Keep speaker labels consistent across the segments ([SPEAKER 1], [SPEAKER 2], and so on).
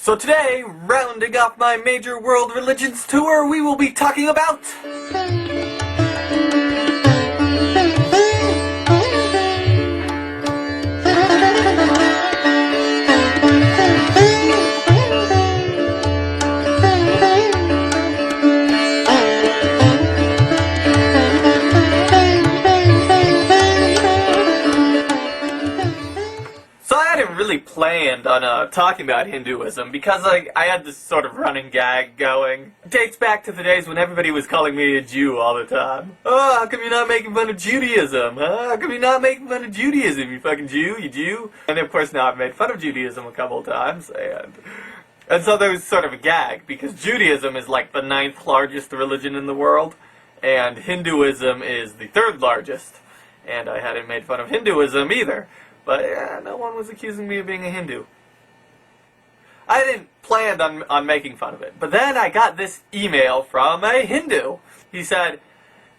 [SPEAKER 1] So today, rounding off my major world religions tour, we will be talking about really planned on talking about Hinduism because I had this sort of running gag going. It dates back to the days when everybody was calling me a Jew all the time. Oh, how come you're not making fun of Judaism? Huh? How come you're not making fun of Judaism, you fucking Jew, you Jew? And of course now I've made fun of Judaism a couple of times, and so there was sort of a gag, because Judaism is like the 9th largest religion in the world, and Hinduism is the 3rd largest, and I hadn't made fun of Hinduism either. But no one was accusing me of being a Hindu. I didn't plan on making fun of it. But then I got this email from a Hindu. He said,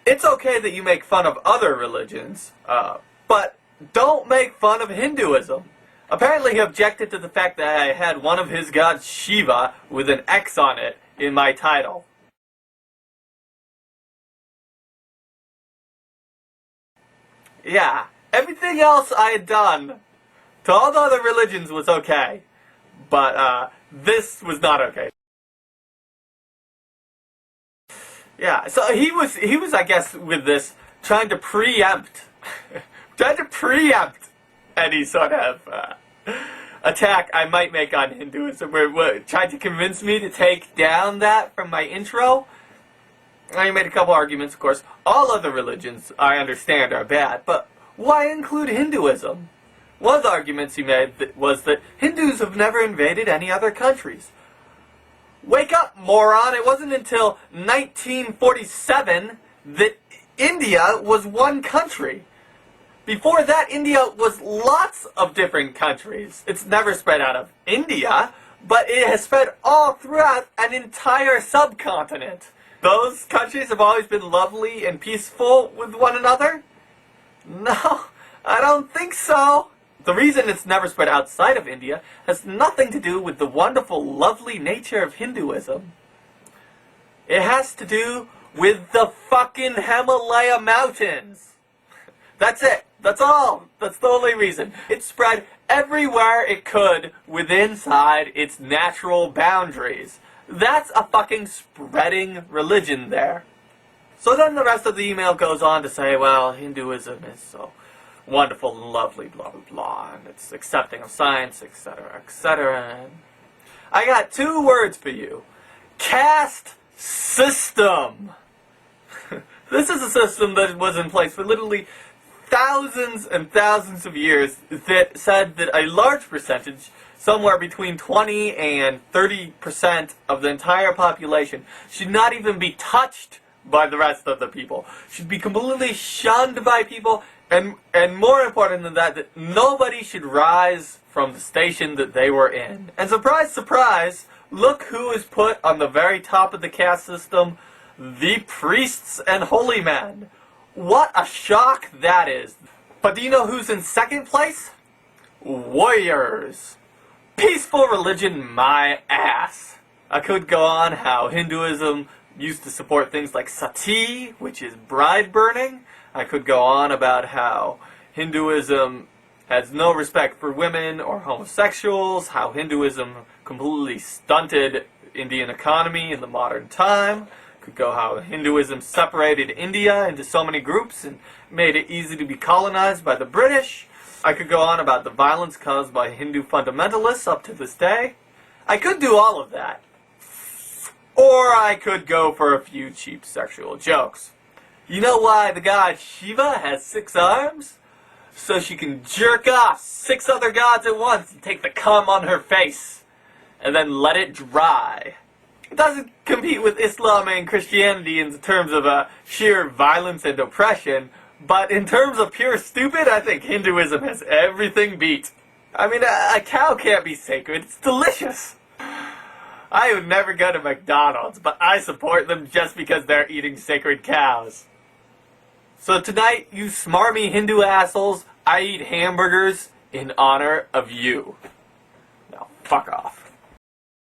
[SPEAKER 1] it's okay that you make fun of other religions, but don't make fun of Hinduism. Apparently he objected to the fact that I had one of his gods, Shiva, with an X on it in my title. Yeah. Everything else I had done to all the other religions was okay, but this was not okay. Yeah, so he was I guess with this trying to preempt any sort of attack I might make on Hinduism, where trying to convince me to take down that from my intro. I made a couple arguments, of course. All other religions I understand are bad, but why include Hinduism? One of the arguments he made was that Hindus have never invaded any other countries. Wake up, moron! It wasn't until 1947 that India was one country. Before that, India was lots of different countries. It's never spread out of India, but it has spread all throughout an entire subcontinent. Those countries have always been lovely and peaceful with one another? No, I don't think so. The reason it's never spread outside of India has nothing to do with the wonderful, lovely nature of Hinduism. It has to do with the fucking Himalaya mountains. That's it. That's all. That's the only reason. It spread everywhere it could within inside its natural boundaries. That's a fucking spreading religion there. So then the rest of the email goes on to say, well, Hinduism is so wonderful and lovely, blah, blah, blah, and it's accepting of science, etc., etc. And I got 2 words for you. Caste system. This is a system that was in place for literally thousands and thousands of years that said that a large percentage, somewhere between 20 and 30% of the entire population, should not even be touched by the rest of the people, should be completely shunned by people, and more important than that, that nobody should rise from the station that they were in. And surprise, surprise, look who is put on the very top of the caste system: the priests and holy men. What a shock that is. But do you know who's in 2nd place? Warriors. Peaceful religion, my ass. I could go on how Hinduism used to support things like sati, which is bride burning. I could go on about how Hinduism has no respect for women or homosexuals, how Hinduism completely stunted Indian economy in the modern time. Could go how Hinduism separated India into so many groups and made it easy to be colonized by the British. I could go on about the violence caused by Hindu fundamentalists up to this day. I could do all of that. Or I could go for a few cheap sexual jokes. You know why the god Shiva has 6 arms? So she can jerk off 6 other gods at once and take the cum on her face, and then let it dry. It doesn't compete with Islam and Christianity in terms of sheer violence and oppression, but in terms of pure stupid, I think Hinduism has everything beat. I mean, a cow can't be sacred. It's delicious. I would never go to McDonald's, but I support them just because they're eating sacred cows. So tonight, you smarmy Hindu assholes, I eat hamburgers in honor of you. Now, fuck off.